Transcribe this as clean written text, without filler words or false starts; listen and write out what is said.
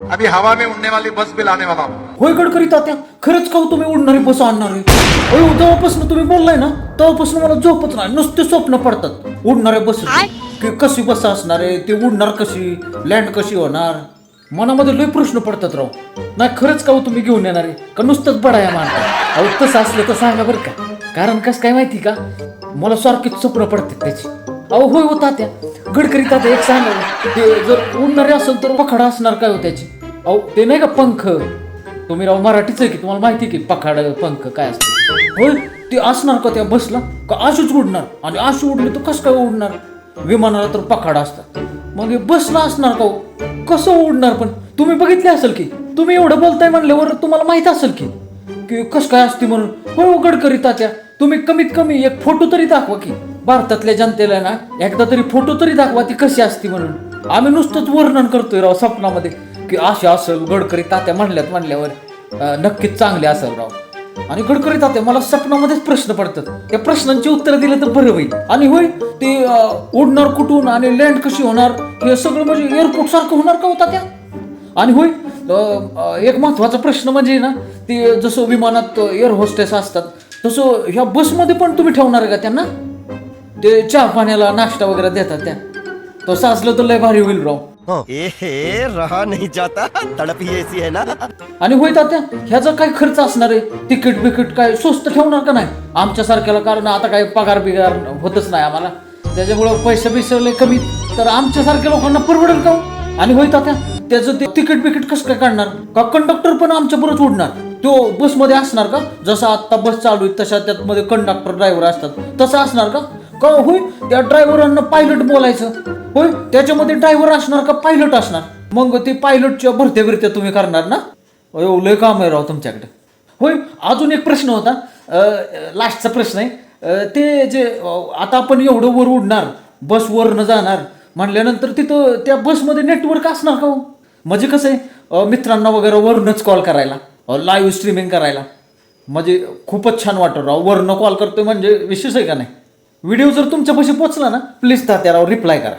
अभी हवा में उड़ने वाली बस भी लाने वाला हूँ। होय गडकरी तात्या, खरंच का हो तुम्ही उडणारी बस आणणार आहे? होय, जेव्हापासून तुम्ही बोललाय ना तेव्हापासून मला झोपच नाही, नुसते स्वप्न पडतात उडणाऱ्या बस की कशी बस असणार आहे, ती उडणार कशी, लँड कशी होणार, मनामध्ये लय प्रश्न पडतात राव. नाही खरंच का हो तुम्ही घेऊन येणार आहे का नुसतंच बडाया मारता? अहो तसं असलं तर सांगा बरं का, कारण कसं काय माहिती का, मला सारखीच स्वप्न पडतात त्याची. अहो होय हो तात्या, गडकरी तात्या एक सांगा, ते जर उडणारे असेल तर पखाडा असणार काय हो त्याची? अहो ते नाही का पंख, तुम्ही राव मराठीच आहे की, तुम्हाला माहिती की पखाड पंख काय असतं. होय ते असणार का त्या बसला का अशीच उडणार? आणि अशी उडली तर कसं काय उडणार? विमानाला तर पखाडा असतात, मग हे बसला असणार का हो? कसं उडणार? पण तुम्ही बघितले असेल की, तुम्ही एवढं बोलताय म्हणल्यावर तुम्हाला माहित असेल की कसं काय असते म्हणून. हो गडकरी तात्या, तुम्ही कमीत कमी एक फोटो तरी दाखवा की, भारतातल्या जनतेला ना एकदा तरी फोटो तरी दाखवा ती कशी असते म्हणून. आम्ही नुसतंच वर्णन करतोय राव स्वप्नामध्ये की अशी असेल, गडकरी तात्या म्हणल्यावर नक्कीच चांगले असेल राव. आणि गडकरी तात्या मला स्वप्नामध्येच प्रश्न पडतात, त्या प्रश्नांची उत्तर दिलं तर बरं होईल. आणि होय ते उडणार कुठून आणि लँड कशी होणार हे सगळं म्हणजे एअरपोर्ट सारखं होणार का होता त्या? आणि होय एक महत्वाचा प्रश्न म्हणजे ना, ते जसं विमानात एअर होस्टेस असतात तसं ह्या बसमध्ये पण तुम्ही ठेवणार आहे का त्यांना? ते चहा पाण्याला नाश्ता वगैरे देतात त्या, तसं असलं तर लय भारी होईल राव. रहा नहीं जाता, तड़प ही ऐसी है ना. आणि होय तात्या, ह्याचा काय खर्च असणार आहे? तिकीट बिकीट काय स्वस्त ठेवणार का नाही आमच्या सारख्याला? कारण आता काय पगार बिगार होतच नाही आम्हाला, त्याच्यामुळं पैसे बिसरले कमी, तर आमच्या सारख्या लोकांना परवडेल का? आणि होय तात्या, त्याचं ते तिकीट बिकीट कसं काय काढणार? का कंडक्टर पण आमच्या बरोबर उडणार? तो बसमध्ये असणार का? जसं आता बस चालू आहे तशा त्यामध्ये कंडक्टर ड्रायव्हर असतात तसं असणार का? का होय त्या ड्रायव्हरांना पायलट बोलायचं? होय त्याच्यामध्ये ड्रायव्हर असणार का पायलट असणार? मग ते पायलटच्या भरत्या तुम्ही करणार ना? लय काम आहे राव तुमच्याकडे. होय अजून एक प्रश्न होता, लास्टचा प्रश्न आहे. ते जे आता आपण एवढं वर उडणार, बस वरनं जाणार म्हणल्यानंतर तिथं त्या बसमध्ये नेटवर्क असणार का हो? म्हणजे कसं आहे मित्रांना वगैरे वरूनच कॉल करायला, लाईव्ह स्ट्रीमिंग करायला, म्हणजे खूपच छान वाटतं राव. वरनं कॉल करतोय म्हणजे विशेष आहे का नाही? व्हिडिओ जर तुमच्यापाशी पोचला ना, प्लीज तात्याराव रिप्लाय करा.